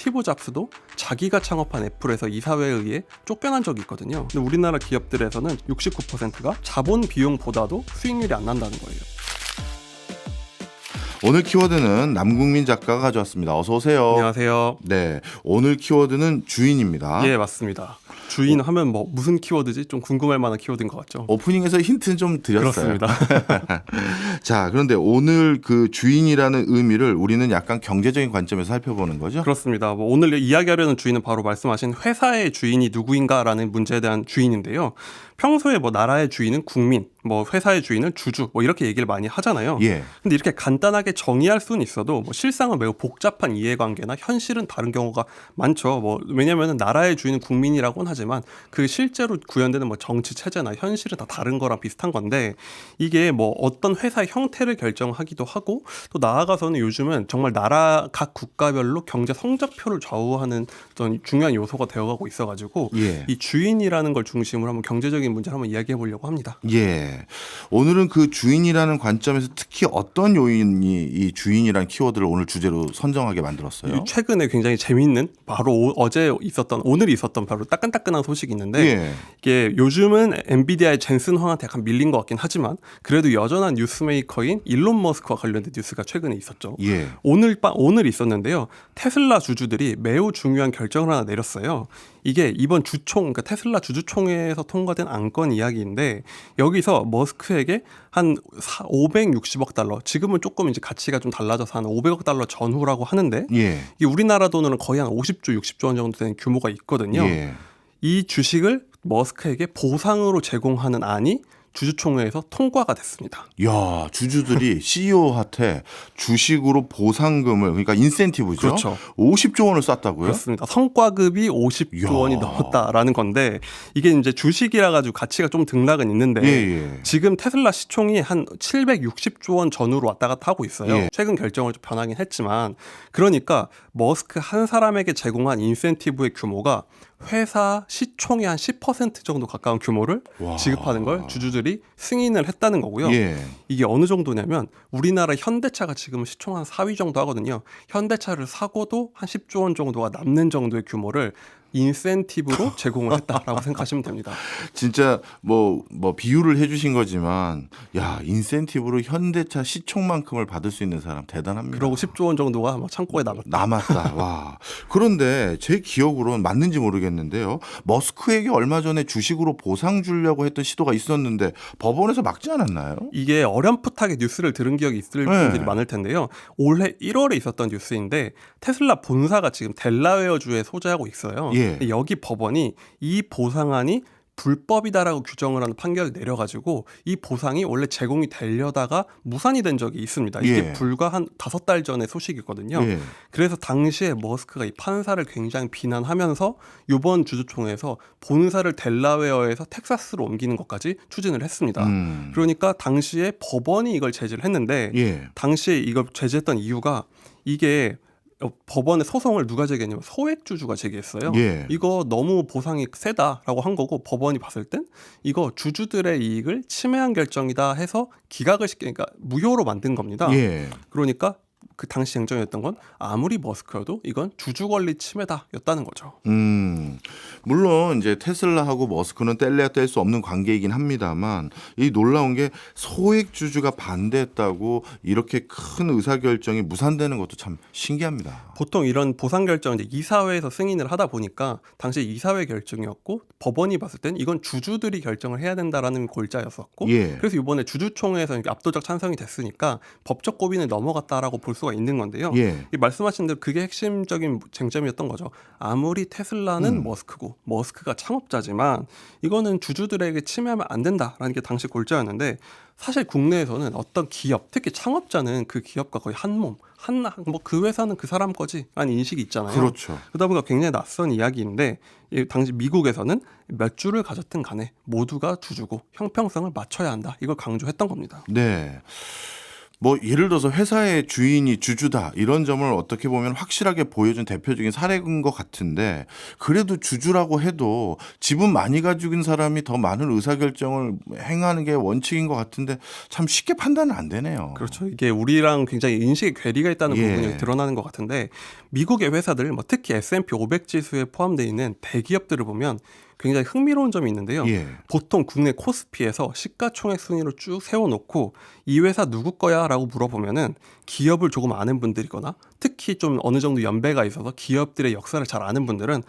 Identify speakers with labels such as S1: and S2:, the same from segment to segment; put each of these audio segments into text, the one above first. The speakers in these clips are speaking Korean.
S1: 스티브 잡스도 자기가 창업한 애플에서 이사회에 의해 쫓겨난 적이 있거든요. 근데 우리나라 기업들에서는 69%가 자본 비용보다도 수익률이 안 난다는 거예요.
S2: 오늘 키워드는 남궁민 작가가 가져왔습니다. 어서 오세요.
S1: 안녕하세요.
S2: 네, 오늘 키워드는 주인입니다.
S1: 예, 맞습니다. 주인 하면 뭐 무슨 키워드지? 좀 궁금할 만한 키워드인 것 같죠?
S2: 오프닝에서 힌트는 좀 드렸어요.
S1: 그렇습니다.
S2: 자, 그런데 오늘 그 주인이라는 의미를 우리는 약간 경제적인 관점에서 살펴보는 거죠?
S1: 그렇습니다. 뭐 오늘 이야기하려는 주인은 바로 말씀하신 회사의 주인이 누구인가라는 문제에 대한 주인인데요. 평소에 뭐 나라의 주인은 국민, 뭐 회사의 주인은 주주, 뭐 이렇게 얘기를 많이 하잖아요.
S2: 예.
S1: 근데 이렇게 간단하게 정의할 수는 있어도 뭐 실상은 매우 복잡한 이해관계나 현실은 다른 경우가 많죠. 뭐 왜냐하면 나라의 주인은 국민이라고는 하지만 그 실제로 구현되는 뭐 정치 체제나 현실은 다 다른 거랑 비슷한 건데 이게 뭐 어떤 회사의 형태를 결정하기도 하고 또 나아가서는 요즘은 정말 나라 각 국가별로 경제 성적표를 좌우하는 어떤 중요한 요소가 되어가고 있어가지고
S2: 예.
S1: 이 주인이라는 걸 중심으로 한번 경제적인 문제를 한번 이야기해 보려고 합니다.
S2: 예. 오늘은 그 주인이라는 관점에서 특히 어떤 요인이 이 주인이라는 키워드를 오늘 주제로 선정하게 만들었어요?
S1: 최근에 굉장히 재미있는 바로 오늘 있었던 바로 따끈따끈한 소식이 있는데
S2: 예.
S1: 이게 요즘은 엔비디아의 젠슨 황한테 약간 밀린 것 같긴 하지만 그래도 여전한 뉴스메이커인 일론 머스크와 관련된 뉴스가 최근에 있었죠.
S2: 예.
S1: 오늘 있었는데요. 테슬라 주주들이 매우 중요한 결정을 하나 내렸어요. 이게 이번 그러니까 테슬라 주주총회에서 통과된 안건 이야기인데 여기서 머스크에게 한 560억 달러, 지금은 조금 이제 가치가 좀 달라져서 한 500억 달러 전후라고 하는데
S2: 예.
S1: 이게 우리나라 돈으로는 거의 한 50조, 60조 원 정도 되는 규모가 있거든요.
S2: 예.
S1: 이 주식을 머스크에게 보상으로 제공하는 안이 주주총회에서 통과가 됐습니다.
S2: 야, 주주들이 CEO한테 주식으로 보상금을, 그러니까 인센티브죠.
S1: 그렇죠.
S2: 50조 원을 쐈다고요?
S1: 그렇습니다. 성과급이 50조
S2: 이야.
S1: 원이 넘었다라는 건데 이게 이제 주식이라 가지고 가치가 좀 등락은 있는데
S2: 예.
S1: 지금 테슬라 시총이 한 760조 원 전후로 왔다 갔다 하고 있어요.
S2: 예.
S1: 최근 결정을 좀 변하긴 했지만 그러니까 머스크 한 사람에게 제공한 인센티브의 규모가 회사 시총의 한 10% 정도 가까운 규모를
S2: 와.
S1: 지급하는 걸 주주들이 승인을 했다는 거고요.
S2: 예.
S1: 이게 어느 정도냐면 우리나라 현대차가 지금 시총 한 4위 정도 하거든요. 현대차를 사고도 한 10조 원 정도가 남는 정도의 규모를 인센티브로 제공을 했다라고 생각하시면 됩니다.
S2: 진짜 뭐 비유를 해주신 거지만, 야, 인센티브로 현대차 시총만큼을 받을 수 있는 사람 대단합니다.
S1: 그러고 10조 원 정도가 막 창고에
S2: 남았다. 와. 그런데 제 기억으로는 맞는지 모르겠는데요. 머스크에게 얼마 전에 주식으로 보상 주려고 했던 시도가 있었는데 법원에서 막지 않았나요?
S1: 이게 어렴풋하게 뉴스를 들은 기억이 있을 분들이 많을 텐데요. 올해 1월에 있었던 뉴스인데 테슬라 본사가 지금 델라웨어주에 소재하고 있어요.
S2: 예.
S1: 여기 법원이 이 보상안이 불법이다라고 규정을 하는 판결을 내려가지고 이 보상이 원래 제공이 되려다가 무산이 된 적이 있습니다. 이게
S2: 예.
S1: 불과 한 5달 전의 소식이거든요.
S2: 예.
S1: 그래서 당시에 머스크가 이 판사를 굉장히 비난하면서 이번 주주총회에서 본사를 델라웨어에서 텍사스로 옮기는 것까지 추진을 했습니다. 그러니까 당시에 법원이 이걸 제지를 했는데
S2: 예.
S1: 당시에 이걸 제지했던 이유가 이게 법원에 소송을 누가 제기했냐면 소액주주가 제기했어요.
S2: 예.
S1: 이거 너무 보상이 세다라고 한 거고 법원이 봤을 땐 이거 주주들의 이익을 침해한 결정이다 해서 기각을 시키니까 무효로 만든 겁니다.
S2: 예.
S1: 그러니까 그 당시 행정이었던 건 아무리 머스크여도 이건 주주 권리 침해다였다는 거죠.
S2: 물론 이제 테슬라하고 머스크는 뗄래야 뗄 수 없는 관계이긴 합니다만 이 놀라운 게 소액 주주가 반대했다고 이렇게 큰 의사결정이 무산되는 것도 참 신기합니다.
S1: 보통 이런 보상 결정은 이제 이사회에서 승인을 하다 보니까 당시 이사회 결정이었고 법원이 봤을 땐 이건 주주들이 결정을 해야 된다라는 골자였었고
S2: 예.
S1: 그래서 이번에 주주총회에서 이렇게 압도적 찬성이 됐으니까 법적 고비는 넘어갔다라고 볼 수가 있는 건데요.
S2: 예.
S1: 이 말씀하신 대로 그게 핵심적인 쟁점이었던 거죠. 아무리 테슬라는 머스크고 머스크가 창업자지만 이거는 주주들에게 침해하면 안 된다라는 게 당시 골자였는데 사실 국내에서는 어떤 기업, 특히 창업자는 그 기업과 거의 한 몸, 뭐 그 회사는 그 사람 거지라는 인식이 있잖아요.
S2: 그렇죠.
S1: 그러다 보니까 굉장히 낯선 이야기인데 당시 미국에서는 몇 주를 가졌든 간에 모두가 주주고 형평성을 맞춰야 한다. 이걸 강조했던 겁니다.
S2: 네. 뭐 예를 들어서 회사의 주인이 주주다 이런 점을 어떻게 보면 확실하게 보여준 대표적인 사례인 것 같은데 그래도 주주라고 해도 지분 많이 가지고 있는 사람이 더 많은 의사결정을 행하는 게 원칙인 것 같은데 참 쉽게 판단은 안 되네요.
S1: 그렇죠. 이게 우리랑 굉장히 인식의 괴리가 있다는
S2: 예.
S1: 부분이 드러나는 것 같은데 미국의 회사들, 뭐 특히 S&P 500 지수에 포함되어 있는 대기업들을 보면 굉장히 흥미로운 점이 있는데요.
S2: 예.
S1: 보통 국내 코스피에서 시가총액 순위를 쭉 세워놓고 이 회사 누구 거야? 라고 물어보면은 기업을 조금 아는 분들이거나 특히 좀 어느 정도 연배가 있어서 기업들의 역사를 잘 아는 분들은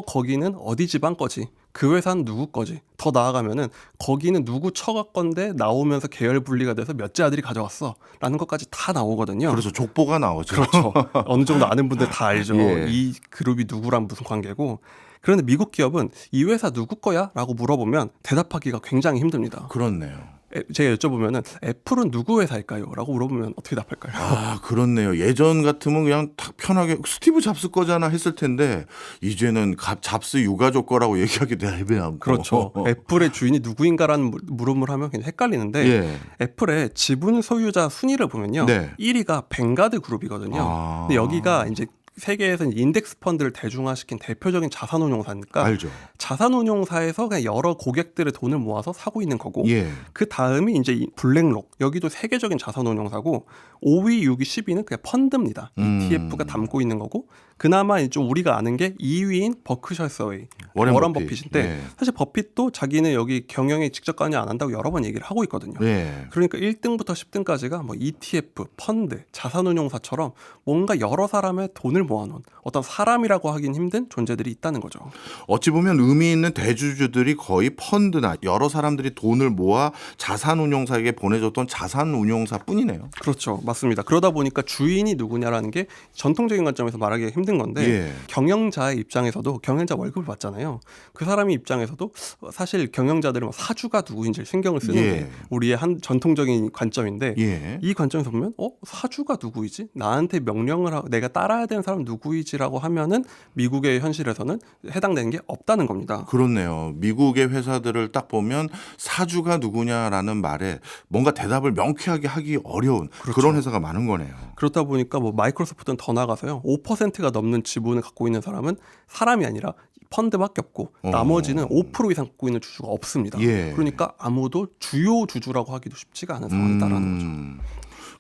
S1: 거기는 어디 지방 거지? 그 회사는 누구 거지? 더 나아가면은 거기는 누구 처가 건데 나오면서 계열 분리가 돼서 몇째 아들이 가져왔어 라는 것까지 다 나오거든요.
S2: 그래서 족보가 나오죠.
S1: 그렇죠. 어느 정도 아는 분들 다 알죠.
S2: 예.
S1: 이 그룹이 누구랑 무슨 관계고. 그런데 미국 기업은 이 회사 누구 거야? 라고 물어보면 대답하기가 굉장히 힘듭니다.
S2: 그렇네요.
S1: 제가 여쭤보면은 애플은 누구 회사일까요? 라고 물어보면 어떻게 답할까요?
S2: 아, 그렇네요. 예전 같으면 그냥 딱 편하게 스티브 잡스 거잖아 했을 텐데 이제는 잡스 유가족 거라고 얘기하기도 애매하고.
S1: 그렇죠. 애플의 주인이 누구인가라는 물음을 하면 굉장히 헷갈리는데
S2: 예.
S1: 애플의 지분 소유자 순위를 보면요.
S2: 네.
S1: 1위가 벵가드 그룹이거든요.
S2: 아.
S1: 근데 여기가 이제 세계에서 인덱스 펀드를 대중화시킨 대표적인 자산운용사니까
S2: 알죠.
S1: 자산운용사에서 그냥 여러 고객들의 돈을 모아서 사고 있는 거고
S2: 예.
S1: 그 다음이 이제 이 블랙록 여기도 세계적인 자산운용사고 5위, 6위, 10위는 그냥 펀드입니다. ETF가 담고 있는 거고 그나마 좀 우리가 아는 게 2위인 버크셔 서웨이 워런 버핏인데
S2: 예.
S1: 사실 버핏도 자기는 여기 경영에 직접 관여 안 한다고 여러 번 얘기를 하고 있거든요.
S2: 예.
S1: 그러니까 1등부터 10등까지가 뭐 ETF, 펀드, 자산운용사처럼 뭔가 여러 사람의 돈을 모아놓은 어떤 사람이라고 하긴 힘든 존재들이 있다는 거죠.
S2: 어찌 보면 의미 있는 대주주들이 거의 펀드나 여러 사람들이 돈을 모아 자산운용사에게 보내줬던 자산운용사뿐이네요.
S1: 그렇죠. 맞습니다. 그러다 보니까 주인이 누구냐라는 게 전통적인 관점에서 말하기가 힘든 건데
S2: 예.
S1: 경영자의 입장에서도 경영자 월급을 받잖아요. 그 사람의 입장에서도 사실 경영자들은 사주가 누구인지 신경을 쓰는
S2: 예.
S1: 게 우리의 한 전통적인 관점인데
S2: 예.
S1: 이 관점에서 보면 사주가 누구이지? 나한테 명령을 하고 내가 따라야 되는 사람 누구이지라고 하면은 미국의 현실에서는 해당되는 게 없다는 겁니다.
S2: 그렇네요. 미국의 회사들을 딱 보면 사주가 누구냐라는 말에 뭔가 대답을 명쾌하게 하기 어려운
S1: 그렇죠.
S2: 그런 회사가 많은 거네요.
S1: 그렇다 보니까 뭐 마이크로소프트는 더 나가서요. 5%가 넘는 지분을 갖고 있는 사람은 사람이 아니라 펀드밖에 없고 나머지는 5% 이상 갖고 있는 주주가 없습니다.
S2: 예.
S1: 그러니까 아무도 주요 주주라고 하기도 쉽지가 않은 상황이 있다라는 거죠.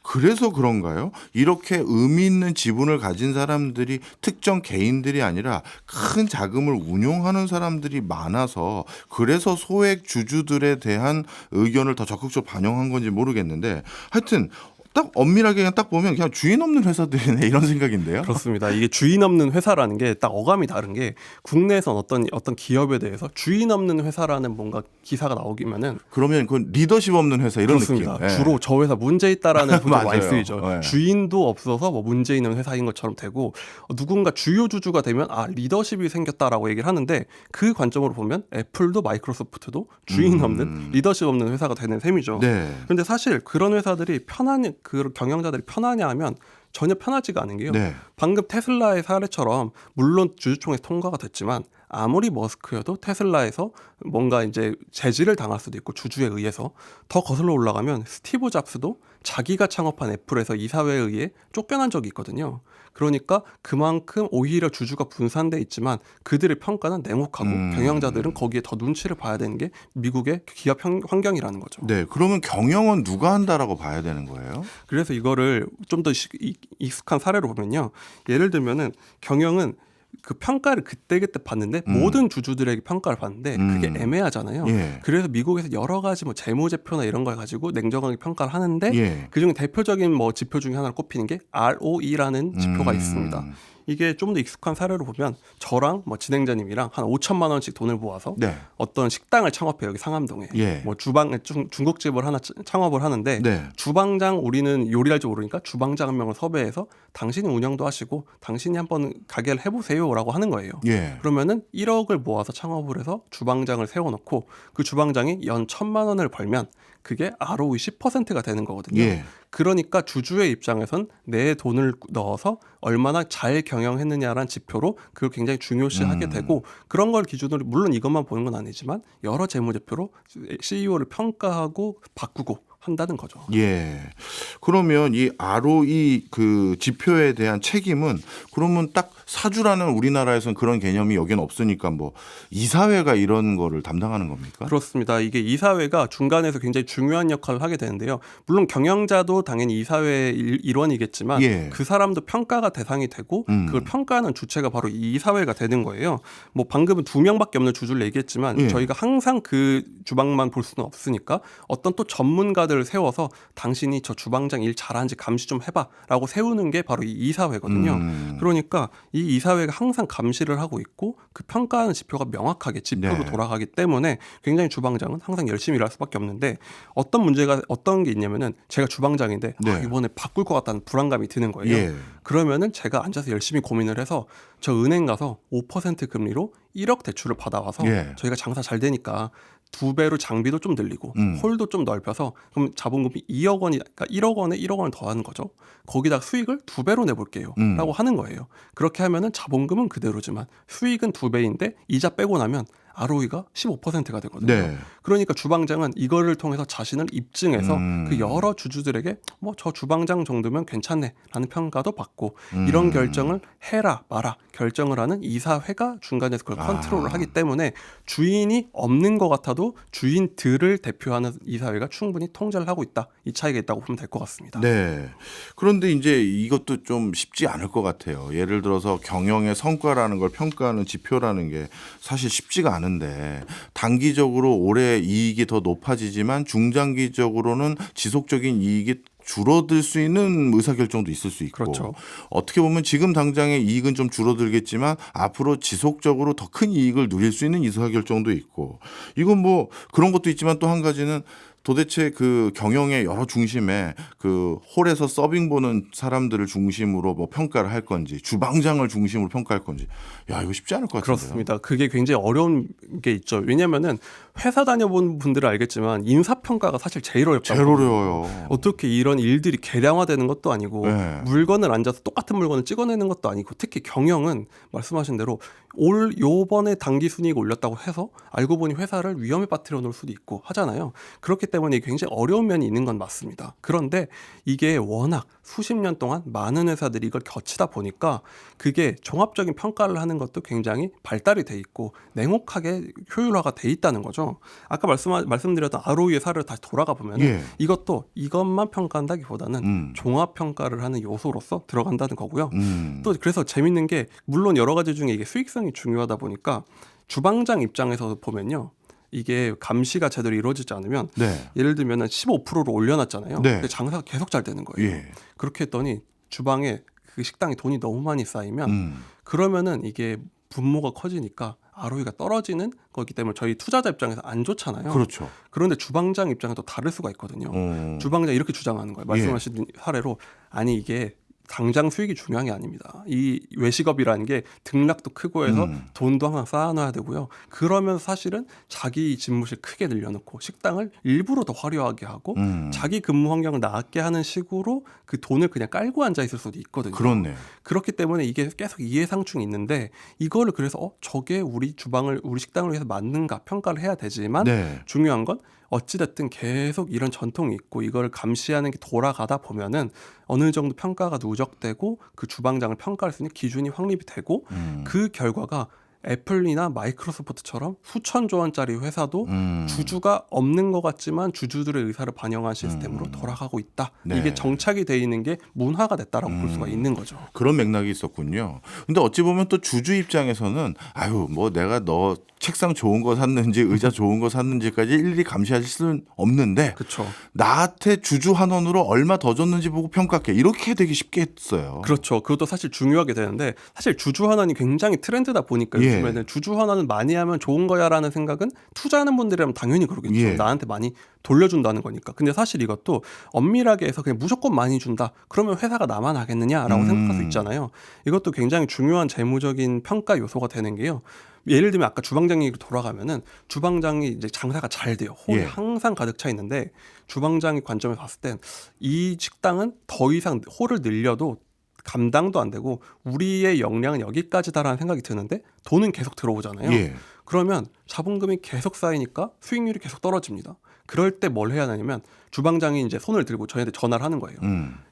S2: 그래서 그런가요? 이렇게 의미 있는 지분을 가진 사람들이 특정 개인들이 아니라 큰 자금을 운용하는 사람들이 많아서 그래서 소액 주주들에 대한 의견을 더 적극적으로 반영한 건지 모르겠는데 하여튼 딱 엄밀하게 그냥 딱 보면 그냥 주인 없는 회사들이네 이런 생각인데요.
S1: 그렇습니다. 이게 주인 없는 회사라는 게 딱 어감이 다른 게 국내에선 어떤 기업에 대해서 주인 없는 회사라는 뭔가 기사가 나오기면은
S2: 그러면 그 리더십 없는 회사 이런
S1: 그렇습니다.
S2: 느낌. 예.
S1: 주로 저 회사 문제 있다라는 분이 많이
S2: 맞아요.
S1: 쓰이죠.
S2: 예.
S1: 주인도 없어서 뭐 문제 있는 회사인 것처럼 되고 누군가 주요 주주가 되면 리더십이 생겼다라고 얘기를 하는데 그 관점으로 보면 애플도 마이크로소프트도 주인 없는 리더십 없는 회사가 되는 셈이죠.
S2: 네.
S1: 그런데 사실 그런 회사들이 그 경영자들이 편하냐 하면 전혀 편하지가 않은 게요.
S2: 네.
S1: 방금 테슬라의 사례처럼 물론 주주총회 통과가 됐지만 아무리 머스크여도 테슬라에서 뭔가 이제 제지를 당할 수도 있고 주주에 의해서 더 거슬러 올라가면 스티브 잡스도 자기가 창업한 애플에서 이사회에 의해 쫓겨난 적이 있거든요. 그러니까 그만큼 오히려 주주가 분산돼 있지만 그들의 평가는 냉혹하고 경영자들은 거기에 더 눈치를 봐야 되는 게 미국의 기업 환경이라는 거죠.
S2: 네. 그러면 경영은 누가 한다라고 봐야 되는 거예요?
S1: 그래서 이거를 좀 더 익숙한 사례로 보면요. 예를 들면은 경영은 그 평가를 그때그때 받는데 모든 주주들에게 평가를 받는데 그게 애매하잖아요.
S2: 예.
S1: 그래서 미국에서 여러 가지 뭐 재무제표나 이런 걸 가지고 냉정하게 평가를 하는데
S2: 예.
S1: 그중에 대표적인 뭐 지표 중에 하나를 꼽히는 게 ROE라는 지표가 있습니다. 이게 좀 더 익숙한 사례로 보면 저랑 뭐 진행자님이랑 한 5천만 원씩 돈을 모아서
S2: 네.
S1: 어떤 식당을 창업해요. 여기 상암동에.
S2: 예.
S1: 뭐 중국집을 하나 창업을 하는데
S2: 네.
S1: 주방장 우리는 요리할 줄 모르니까 주방장 한 명을 섭외해서 당신이 운영도 하시고 당신이 한번 가게를 해보세요라고 하는 거예요.
S2: 예.
S1: 그러면은 1억을 모아서 창업을 해서 주방장을 세워놓고 그 주방장이 연 1,000만 원을 벌면 그게 ROE 10%가 되는 거거든요.
S2: 예.
S1: 그러니까 주주의 입장에선 내 돈을 넣어서 얼마나 잘 경영했느냐라는 지표로 그걸 굉장히 중요시하게 되고 그런 걸 기준으로 물론 이것만 보는 건 아니지만 여러 재무제표로 CEO를 평가하고 바꾸고 한다는 거죠.
S2: 예. 그러면 이 ROE 그 지표에 대한 책임은 그러면 딱 사주라는 우리나라에서는 그런 개념이 여기는 없으니까 뭐 이사회가 이런 거를 담당하는 겁니까?
S1: 그렇습니다. 이게 이사회가 중간에서 굉장히 중요한 역할을 하게 되는데요. 물론 경영자도 당연히 이사회의 일원이겠지만
S2: 예.
S1: 그 사람도 평가가 대상이 되고 그걸 평가하는 주체가 바로 이 이사회가 되는 거예요. 뭐 방금은 2명밖에 없는 주주를 얘기했지만
S2: 예.
S1: 저희가 항상 그 주방만 볼 수는 없으니까 어떤 또 전문가들을 세워서 당신이 저 주방장 일 잘하는지 감시 좀 해봐라고 세우는 게 바로 이 이사회거든요. 그러니까 이 이사회가 항상 감시를 하고 있고 그 평가하는 지표가 명확하게 지표로
S2: 네.
S1: 돌아가기 때문에 굉장히 주방장은 항상 열심히 일할 수밖에 없는데 어떤 게 있냐면은 제가 주방장인데
S2: 네.
S1: 이번에 바꿀 것 같다는 불안감이 드는 거예요.
S2: 예.
S1: 그러면은 제가 앉아서 열심히 고민을 해서 저 은행 가서 5% 금리로 1억 대출을 받아와서
S2: 예.
S1: 저희가 장사 잘 되니까 2배로 장비도 좀 늘리고 홀도 좀 넓혀서 그럼 자본금이 2억 원이 그러니까 1억 원에 1억 원을 더하는 거죠. 거기다 수익을 2배로 내볼게요라고 하는 거예요. 그렇게 하면은 자본금은 그대로지만 수익은 2배인데 이자 빼고 나면 ROE가 15%가 되거든요.
S2: 네.
S1: 그러니까 주방장은 이거를 통해서 자신을 입증해서 그 여러 주주들에게 뭐 저 주방장 정도면 괜찮네라는 평가도 받고 이런 결정을 해라 마라 결정을 하는 이사회가 중간에서 그걸 컨트롤을 하기 때문에 주인이 없는 것 같아도 주인들을 대표하는 이사회가 충분히 통제를 하고 있다. 이 차이가 있다고 보면 될 것 같습니다.
S2: 네. 그런데 이제 이것도 좀 쉽지 않을 것 같아요. 예를 들어서 경영의 성과라는 걸 평가하는 지표라는 게 사실 쉽지가 않은데 단기적으로 올해 이익이 더 높아지지만 중장기적으로는 지속적인 이익이 줄어들 수 있는 의사결정도 있을 수 있고
S1: 그렇죠.
S2: 어떻게 보면 지금 당장의 이익은 좀 줄어들겠지만 앞으로 지속적으로 더 큰 이익을 누릴 수 있는 의사결정도 있고 이건 뭐 그런 것도 있지만 또 한 가지는 도대체 그 경영의 여러 중심에 그 홀에서 서빙 보는 사람들을 중심으로 뭐 평가를 할 건지 주방장을 중심으로 평가할 건지 야 이거 쉽지 않을 것 같은데요.
S1: 그렇습니다. 그게 굉장히 어려운 게 있죠. 왜냐하면은 회사 다녀본 분들은 알겠지만 인사평가가 사실 제일 어렵다고.
S2: 제일 어려워요.
S1: 어떻게 이런 일들이 계량화되는 것도 아니고
S2: 네.
S1: 물건을 앉아서 똑같은 물건을 찍어내는 것도 아니고 특히 경영은 말씀하신 대로 요번에 당기 순이익 올렸다고 해서 알고 보니 회사를 위험에 빠뜨려 놓을 수도 있고 하잖아요. 그렇기 때문에 굉장히 어려운 면이 있는 건 맞습니다. 그런데 이게 워낙 수십 년 동안 많은 회사들이 이걸 거치다 보니까 그게 종합적인 평가를 하는 것도 굉장히 발달이 돼 있고 냉혹하게 효율화가 돼 있다는 거죠. 아까 말씀드렸던 ROE의 사례를 다시 돌아가 보면
S2: 예.
S1: 이것도 이것만 평가한다기보다는 종합 평가를 하는 요소로서 들어간다는 거고요. 또 그래서 재밌는 게 물론 여러 가지 중에 이게 수익성이 중요하다 보니까 주방장 입장에서 보면요. 이게 감시가 제대로 이루어지지 않으면
S2: 네.
S1: 예를 들면 15%로 올려놨잖아요.
S2: 네.
S1: 근데 장사가 계속 잘 되는 거예요.
S2: 예.
S1: 그렇게 했더니 주방에 그 식당에 돈이 너무 많이 쌓이면 그러면은 이게 분모가 커지니까 ROE가 떨어지는 거기 때문에 저희 투자자 입장에서 안 좋잖아요.
S2: 그렇죠.
S1: 그런데 주방장 입장은 또 다를 수가 있거든요. 주방장 이렇게 주장하는 거예요. 말씀하신 사례로 아니 이게 당장 수익이 중요한 게 아닙니다. 이 외식업이라는 게 등락도 크고 해서 돈도 항상 쌓아놔야 되고요. 그러면 사실은 자기 집무실 크게 늘려놓고 식당을 일부러 더 화려하게 하고 자기 근무 환경을 나게 하는 식으로 그 돈을 그냥 깔고 앉아 있을 수도 있거든요.
S2: 그렇네.
S1: 그렇기 때문에 이게 계속 이해상충이 있는데 이거를 그래서 저게 우리 식당을 위해서 맞는가 평가를 해야 되지만
S2: 네.
S1: 중요한 건 어찌됐든 계속 이런 전통이 있고 이걸 감시하는 게 돌아가다 보면은 어느 정도 평가가 누적되고 그 주방장을 평가할 수 있는 기준이 확립이 되고 그 결과가 애플이나 마이크로소프트처럼 수천조 원짜리 회사도 주주가 없는 것 같지만 주주들의 의사를 반영한 시스템으로 돌아가고 있다.
S2: 네.
S1: 이게 정착이 돼 있는 게 문화가 됐다라고 볼 수가 있는 거죠.
S2: 그런 맥락이 있었군요. 근데 어찌 보면 또 주주 입장에서는 아유 뭐 내가 너 책상 좋은 거 샀는지 의자 좋은 거 샀는지까지 일일이 감시하실 수는 없는데
S1: 그렇죠.
S2: 나한테 주주 환원으로 얼마 더 줬는지 보고 평가할게 이렇게 되기 쉽게 했어요.
S1: 그렇죠. 그것도 사실 중요하게 되는데 사실 주주 환원이 굉장히 트렌드다 보니까
S2: 예.
S1: 요즘에는 주주 환원은 많이 하면 좋은 거야라는 생각은 투자하는 분들이라면 당연히 그러겠죠.
S2: 예.
S1: 나한테 많이 돌려준다는 거니까. 근데 사실 이것도 엄밀하게 해서 그냥 무조건 많이 준다. 그러면 회사가 나만 하겠느냐라고 생각할 수 있잖아요. 이것도 굉장히 중요한 재무적인 평가 요소가 되는 게요. 예를 들면 아까 주방장 얘기로 돌아가면은 주방장이 이제 장사가 잘 돼요. 홀이
S2: 예.
S1: 항상 가득 차 있는데 주방장의 관점에서 봤을 땐 이 식당은 더 이상 홀을 늘려도 감당도 안 되고 우리의 역량은 여기까지다라는 생각이 드는데 돈은 계속 들어오잖아요.
S2: 예.
S1: 그러면 자본금이 계속 쌓이니까 수익률이 계속 떨어집니다. 그럴 때 뭘 해야 하냐면 주방장이 이제 손을 들고 저희한테 전화를 하는 거예요.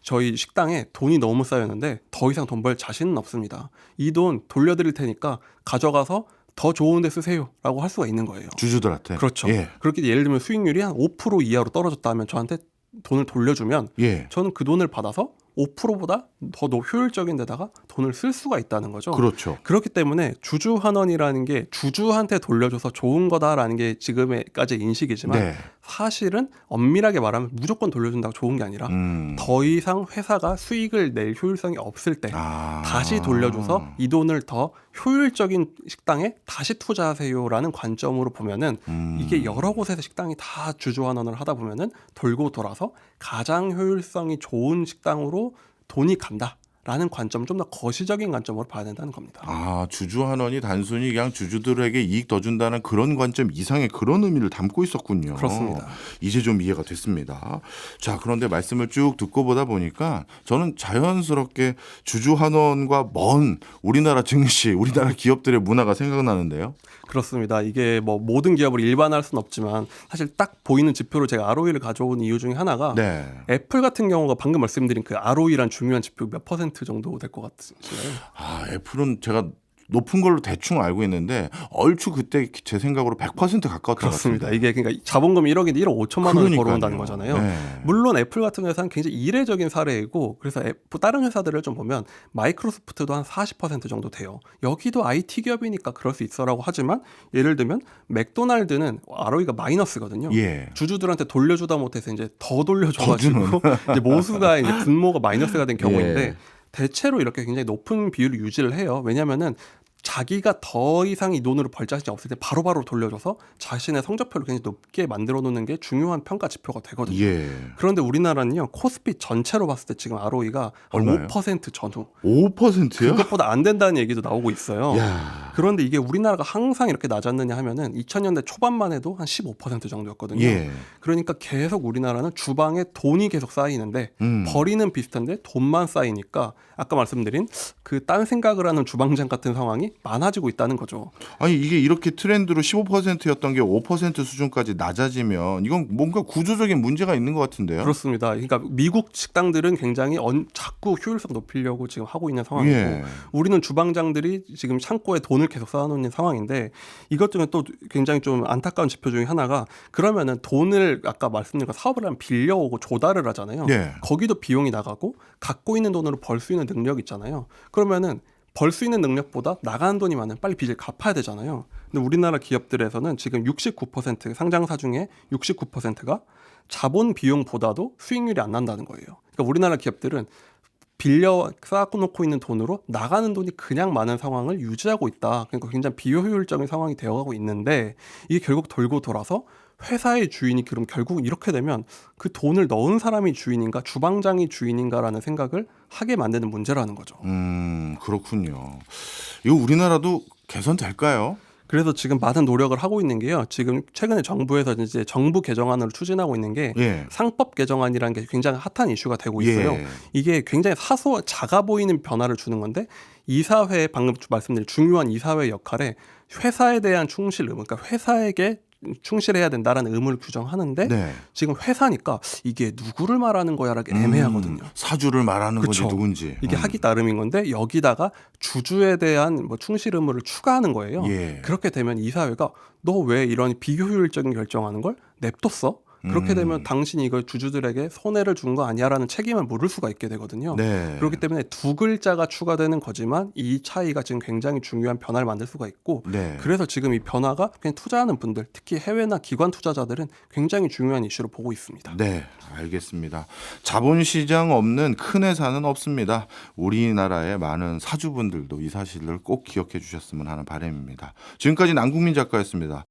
S1: 저희 식당에 돈이 너무 쌓였는데 더 이상 돈 벌 자신은 없습니다. 이 돈 돌려드릴 테니까 가져가서 더 좋은 데 쓰세요라고 할 수가 있는 거예요.
S2: 주주들한테.
S1: 그렇죠.
S2: 예.
S1: 그렇게 예를 들면 수익률이 한 5% 이하로 떨어졌다 하면 저한테 돈을 돌려주면
S2: 예.
S1: 저는 그 돈을 받아서 5%보다 더 효율적인 데다가 돈을 쓸 수가 있다는 거죠.
S2: 그렇죠.
S1: 그렇기 때문에 주주환원이라는 게 주주한테 돌려줘서 좋은 거다라는 게 지금까지 인식이지만
S2: 네.
S1: 사실은 엄밀하게 말하면 무조건 돌려준다고 좋은 게 아니라 더 이상 회사가 수익을 낼 효율성이 없을 때 다시 돌려줘서 이 돈을 더 효율적인 식당에 다시 투자하세요라는 관점으로 보면은 이게 여러 곳에서 식당이 다 주주환원을 하다 보면은 돌고 돌아서 가장 효율성이 좋은 식당으로 돈이 간다라는 관점, 좀 더 거시적인 관점으로 봐야 된다는 겁니다.
S2: 주주환원이 단순히 그냥 주주들에게 이익 더 준다는 그런 관점 이상의 그런 의미를 담고 있었군요.
S1: 그렇습니다.
S2: 이제 좀 이해가 됐습니다. 자, 그런데 말씀을 쭉 듣고 보다 보니까 저는 자연스럽게 주주환원과 먼 우리나라 증시, 우리나라 기업들의 문화가 생각나는데요.
S1: 그렇습니다. 이게 뭐 모든 기업을 일반화할 수는 없지만 사실 딱 보이는 지표로 제가 ROE를 가져온 이유 중에 하나가
S2: 네.
S1: 애플 같은 경우가 방금 말씀드린 그 ROE란 중요한 지표 몇 퍼센트 정도 될 것 같으신가요?
S2: 애플은 제가 높은 걸로 대충 알고 있는데 얼추 그때 제 생각으로 100% 가까웠던 것
S1: 그렇습니다.
S2: 같은데.
S1: 이게 그러니까 자본금이 1억인데 1억 5천만 원을
S2: 그러니까요.
S1: 벌어온다는 거잖아요.
S2: 네.
S1: 물론 애플 같은 회사는 굉장히 이례적인 사례이고 그래서 다른 회사들을 좀 보면 마이크로소프트도 한 40% 정도 돼요. 여기도 IT 기업이니까 그럴 수 있어라고 하지만 예를 들면 맥도날드는 ROE가 마이너스거든요.
S2: 예.
S1: 주주들한테 돌려주다 못해서 이제 더 돌려줘가지고 이제 모수가 이제 분모가 마이너스가 된 경우인데
S2: 예.
S1: 대체로 이렇게 굉장히 높은 비율을 유지를 해요. 왜냐하면은 자기가 더 이상 이 돈으로 벌 자신이 없을 때 바로바로 돌려줘서 자신의 성적표를 굉장히 높게 만들어 놓는 게 중요한 평가 지표가 되거든요.
S2: 예.
S1: 그런데 우리나라는요, 코스피 전체로 봤을 때 지금 ROE가
S2: 얼마예요?
S1: 5% 전후.
S2: 5%요?
S1: 그것보다 안 된다는 얘기도 나오고 있어요.
S2: 야.
S1: 그런데 이게 우리나라가 항상 이렇게 낮았느냐 하면은 2000년대 초반만 해도 한 15% 정도였거든요.
S2: 예.
S1: 그러니까 계속 우리나라는 주방에 돈이 계속 쌓이는데 벌이는 비슷한데 돈만 쌓이니까 아까 말씀드린 그 딴 생각을 하는 주방장 같은 상황이 많아지고 있다는 거죠.
S2: 아니 이게 이렇게 트렌드로 15%였던 게 5% 수준까지 낮아지면 이건 뭔가 구조적인 문제가 있는 것 같은데요.
S1: 그렇습니다. 그러니까 미국 식당들은 굉장히 자꾸 효율성 높이려고 지금 하고 있는 상황이고
S2: 예.
S1: 우리는 주방장들이 지금 창고에 돈을 계속 쌓아놓는 상황인데 이것 때문에 또 굉장히 좀 안타까운 지표 중에 하나가 그러면은 돈을 아까 말씀드린 거 사업을 하면 빌려오고 조달을 하잖아요.
S2: 예.
S1: 거기도 비용이 나가고 갖고 있는 돈으로 벌 수 있는 능력 있잖아요. 그러면은 벌 수 있는 능력보다 나가는 돈이 많으면 빨리 빚을 갚아야 되잖아요. 근데 우리나라 기업들에서는 지금 69% 상장사 중에 69%가 자본 비용보다도 수익률이 안 난다는 거예요. 그러니까 우리나라 기업들은 빌려 쌓아놓고 있는 돈으로 나가는 돈이 그냥 많은 상황을 유지하고 있다. 그러니까 굉장히 비효율적인 상황이 되어가고 있는데 이게 결국 돌고 돌아서 회사의 주인이 그럼 결국 이렇게 되면 그 돈을 넣은 사람이 주인인가 주방장이 주인인가라는 생각을 하게 만드는 문제라는 거죠.
S2: 그렇군요. 이거 우리나라도 개선될까요?
S1: 그래서 지금 많은 노력을 하고 있는 게요. 지금 최근에 정부에서 이제 정부 개정안을 추진하고 있는 게
S2: 예.
S1: 상법 개정안이라는 게 굉장히 핫한 이슈가 되고 있어요.
S2: 예.
S1: 이게 굉장히 작아 보이는 변화를 주는 건데 이사회 방금 말씀드린 중요한 이사회 역할에 회사에 대한 충실 의무, 그러니까 회사에게 충실해야 된다라는 의무를 규정하는데
S2: 네.
S1: 지금 회사니까 이게 누구를 말하는 거야라고 애매하거든요.
S2: 사주를 말하는
S1: 그쵸.
S2: 거지 누군지.
S1: 이게 하기 나름인 건데 여기다가 주주에 대한 뭐 충실 의무를 추가하는 거예요.
S2: 예.
S1: 그렇게 되면 이사회가 너 왜 이런 비효율적인 결정하는 걸 냅뒀어? 그렇게 되면 당신이 이걸 주주들에게 손해를 준 거 아니야라는 책임을 물을 수가 있게 되거든요.
S2: 네.
S1: 그렇기 때문에 두 글자가 추가되는 거지만 이 차이가 지금 굉장히 중요한 변화를 만들 수가 있고
S2: 네.
S1: 그래서 지금 이 변화가 그냥 투자하는 분들 특히 해외나 기관 투자자들은 굉장히 중요한 이슈로 보고 있습니다.
S2: 네, 알겠습니다. 자본시장 없는 큰 회사는 없습니다. 우리나라의 많은 사주분들도 이 사실을 꼭 기억해 주셨으면 하는 바람입니다. 지금까지 남국민 작가였습니다.